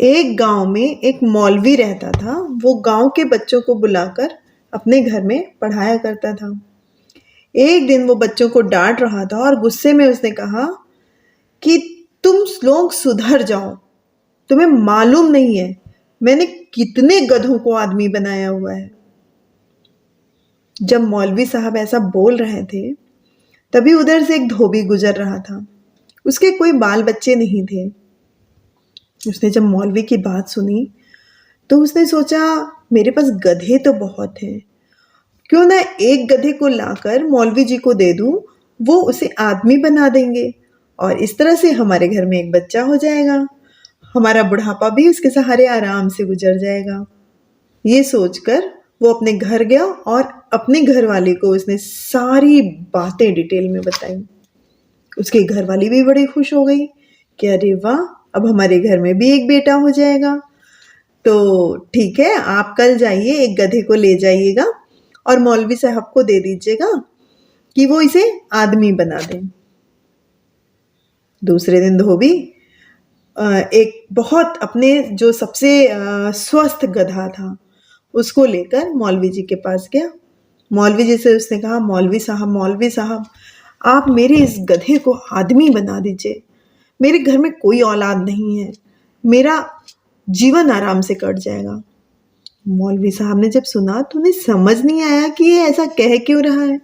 एक गांव में एक मौलवी रहता था। वो गांव के बच्चों को बुलाकर अपने घर में पढ़ाया करता था। एक दिन वो बच्चों को डांट रहा था और गुस्से में उसने कहा कि तुम लोग सुधर जाओ। तुम्हें मालूम नहीं है मैंने कितने गधों को आदमी बनाया हुआ है। जब मौलवी साहब ऐसा बोल रहे थे तभी उधर से एक धोबी गुजर रहा था। उसके कोई बाल बच्चे नहीं थे। उसने जब मौलवी की बात सुनी तो उसने सोचा, मेरे पास गधे तो बहुत हैं, क्यों ना एक गधे को लाकर मौलवी जी को दे दूं, वो उसे आदमी बना देंगे और इस तरह से हमारे घर में एक बच्चा हो जाएगा। हमारा बुढ़ापा भी उसके सहारे आराम से गुजर जाएगा। ये सोचकर वो अपने घर गया और अपने घर वाले को उसने सारी बातें डिटेल में बताई। उसकी घरवाली भी बड़ी खुश हो गई कि अरे वाह, अब हमारे घर में भी एक बेटा हो जाएगा। तो ठीक है, आप कल जाइए, एक गधे को ले जाइएगा और मौलवी साहब को दे दीजिएगा कि वो इसे आदमी बना दें। दूसरे दिन धोबी एक बहुत अपने जो सबसे स्वस्थ गधा था उसको लेकर मौलवी जी के पास गया। मौलवी जी से उसने कहा, मौलवी साहब, आप मेरे इस गधे को आदमी बना दीजिए। मेरे घर में कोई औलाद नहीं है, मेरा जीवन आराम से कट जाएगा। मौलवी साहब ने जब सुना तो उन्हें समझ नहीं आया कि ये ऐसा कह क्यों रहा है।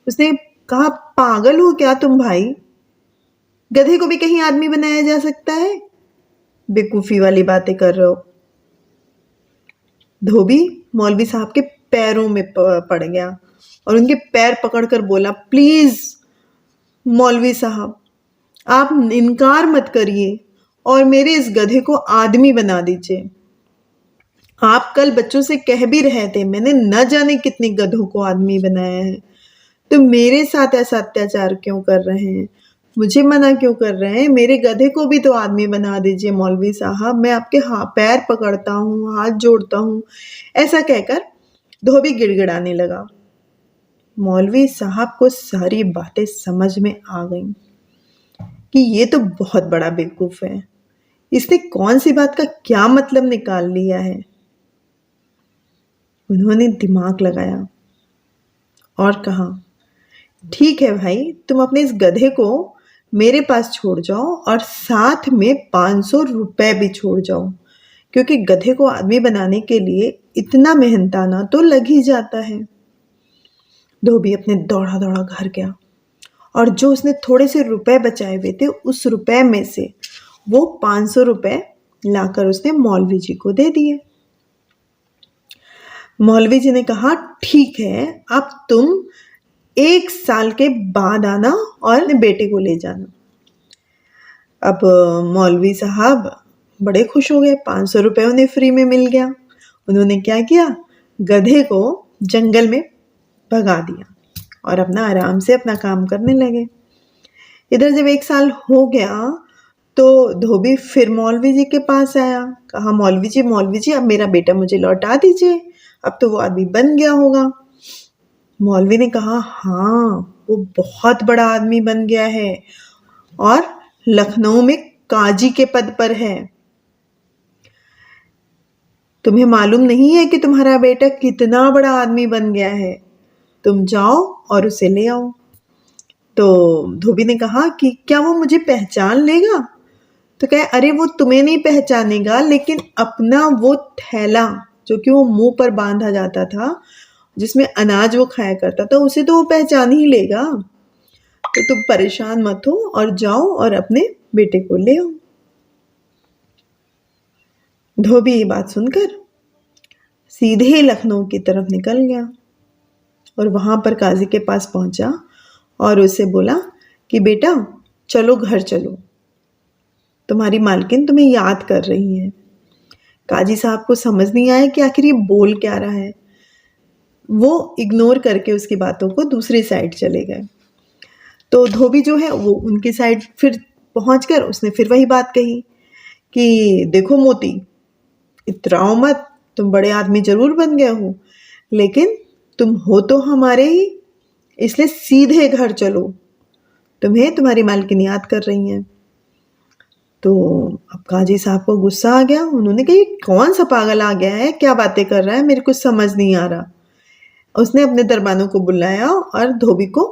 उसने कहा, पागल हो क्या तुम भाई? गधे को भी कहीं आदमी बनाया जा सकता है? बेवकूफी वाली बातें कर रहे हो। धोबी मौलवी साहब के पैरों में पड़ गया और उनके पैर पकड़कर बोला, प्लीज मौलवी साहब, आप इनकार मत करिए और मेरे इस गधे को आदमी बना दीजिए। आप कल बच्चों से कह भी रहे थे मैंने न जाने कितने गधों को आदमी बनाया है, तो मेरे साथ ऐसा अत्याचार क्यों कर रहे हैं? मुझे मना क्यों कर रहे हैं? मेरे गधे को भी तो आदमी बना दीजिए मौलवी साहब, मैं आपके पैर पकड़ता हूँ, हाथ जोड़ता हूँ। ऐसा कहकर धोबी गिड़गिड़ाने लगा। मौलवी साहब को सारी बातें समझ में आ गईं कि ये तो बहुत बड़ा बेवकूफ है, इसने कौन सी बात का क्या मतलब निकाल लिया है। उन्होंने दिमाग लगाया और कहा, ठीक है भाई, तुम अपने इस गधे को मेरे पास छोड़ जाओ और साथ में 500 रुपए भी छोड़ जाओ, क्योंकि गधे को आदमी बनाने के लिए इतना मेहनताना तो लग ही जाता है। धोबी अपने दौड़ा दौड़ा घर गया और जो उसने थोड़े से रुपए बचाए हुए थे उस रुपए में से वो 500 रुपए लाकर उसने मौलवी जी को दे दिए। मौलवी जी ने कहा, ठीक है, अब तुम 1 साल के बाद आना और अपने बेटे को ले जाना। अब मौलवी साहब बड़े खुश हो गए, 500 रुपए उन्हें फ्री में मिल गया। उन्होंने क्या किया, गधे को जंगल में भगा दिया और अपना आराम से अपना काम करने लगे। इधर जब 1 साल हो गया तो धोबी फिर मौलवी जी के पास आया। कहा, मौलवी जी, अब मेरा बेटा मुझे लौटा दीजिए, अब तो वो आदमी बन गया होगा। मौलवी ने कहा, हाँ, वो बहुत बड़ा आदमी बन गया है और लखनऊ में काजी के पद पर है। तुम्हें मालूम नहीं है कि तुम्हारा बेटा कितना बड़ा आदमी बन गया है, तुम जाओ और उसे ले आओ। तो धोबी ने कहा कि क्या वो मुझे पहचान लेगा? तो कहे, अरे वो तुम्हें नहीं पहचानेगा, लेकिन अपना वो थैला जो कि वो मुंह पर बांधा जाता था, जिसमें अनाज वो खाया करता था, उसे तो वो पहचान ही लेगा। तो तुम परेशान मत हो और जाओ और अपने बेटे को ले आओ। धोबी ये बात सुनकर सीधे लखनऊ की तरफ निकल गया और वहां पर काजी के पास पहुंचा और उसे बोला कि बेटा चलो घर चलो, तुम्हारी मालकिन तुम्हें याद कर रही है। काजी साहब को समझ नहीं आया कि आखिर ये बोल क्या रहा है। वो इग्नोर करके उसकी बातों को दूसरी साइड चले गए। तो धोबी जो है वो उनकी साइड फिर पहुंचकर उसने फिर वही बात कही कि देखो मोती, इतराओ मत, तुम बड़े आदमी जरूर बन गए हो, लेकिन तुम हो तो हमारे ही, इसलिए सीधे घर चलो, तुम्हें तुम्हारी मालकिन याद कर रही हैं। तो अब काजी साहब को गुस्सा आ गया। उन्होंने कहा, ये कौन सा पागल आ गया है, क्या बातें कर रहा है, मेरे कुछ समझ नहीं आ रहा। उसने अपने दरबानों को बुलाया और धोबी को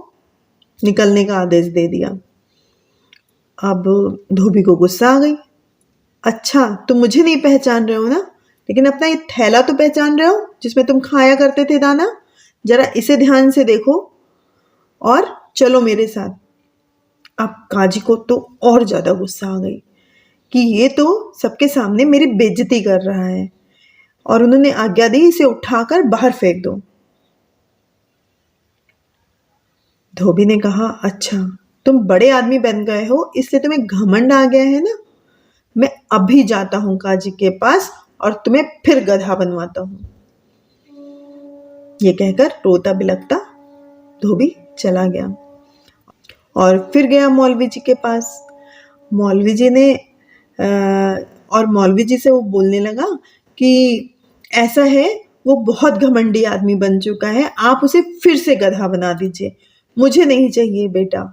निकलने का आदेश दे दिया। अब धोबी को गुस्सा आ गई। अच्छा, तुम मुझे नहीं पहचान रहे हो ना, लेकिन अपना ये थैला तो पहचान रहे हो जिसमें तुम खाया करते थे दाना, जरा इसे ध्यान से देखो और चलो मेरे साथ। अब काजी को तो और ज्यादा गुस्सा आ गई कि ये तो सबके सामने मेरी बेइज्जती कर रहा है, और उन्होंने आज्ञा दी, इसे उठाकर बाहर फेंक दो। धोबी ने कहा, अच्छा तुम बड़े आदमी बन गए हो इसलिए तुम्हें घमंड आ गया है ना, मैं अभी जाता हूं काजी के पास और तुम्हें फिर गधा बनवाता हूं। ये कहकर रोता बिलखता धोबी चला गया और फिर गया मौलवी जी के पास। मौलवी जी ने और मौलवी जी से वो बोलने लगा कि ऐसा है, वो बहुत घमंडी आदमी बन चुका है, आप उसे फिर से गधा बना दीजिए, मुझे नहीं चाहिए बेटा,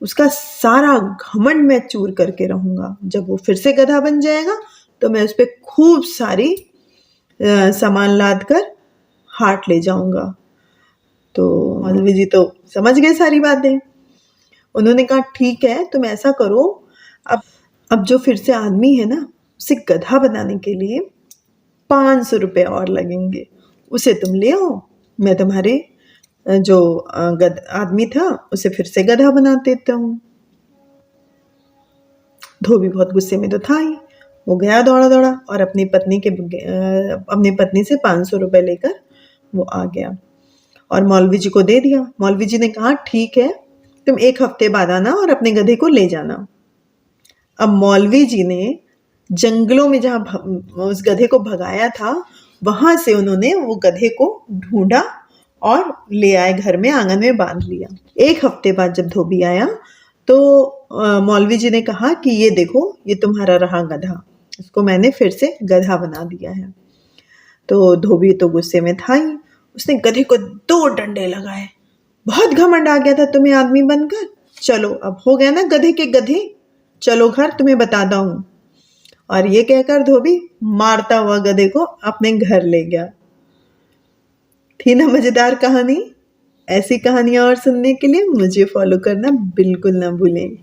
उसका सारा घमंड मैं चूर करके रहूंगा। जब वो फिर से गधा बन जाएगा तो मैं उस पर खूब सारी सामान लाद कर हाट ले जाऊंगा। तो मौलवी जी तो समझ गए सारी बातें। उन्होंने कहा, ठीक है तुम ऐसा करो, अब जो फिर से आदमी है ना, उसे गधा बनाने के लिए 500 रुपये और लगेंगे, उसे तुम ले आओ, मैं तुम्हारे जो आदमी था उसे फिर से गधा बना देता हूँ। धोबी बहुत गुस्से में तो था ही, वो गया दौड़ा दौड़ा और अपनी पत्नी से 500 रुपये लेकर वो आ गया और मौलवी जी को दे दिया। मौलवी जी ने कहा, ठीक है तुम 1 हफ्ते बाद आना और अपने गधे को ले जाना। अब मौलवी जी ने जंगलों में जहाँ उस गधे को भगाया था, वहां से उन्होंने वो गधे को ढूंढा और ले आए, घर में आंगन में बांध लिया। 1 हफ्ते बाद जब धोबी आया तो मौलवी जी ने कहा कि ये देखो, ये तुम्हारा रहा गधा, इसको मैंने फिर से गधा बना दिया है। तो धोबी तो गुस्से में था ही, उसने गधे को 2 डंडे लगाए। बहुत घमंड आ गया था तुम्हें आदमी बनकर, चलो अब हो गया ना गधे के गधे, चलो घर तुम्हें बताता हूं। और ये कहकर धोबी मारता हुआ गधे को अपने घर ले गया। थी ना मजेदार कहानी? ऐसी कहानियां और सुनने के लिए मुझे फॉलो करना बिल्कुल ना भूलें।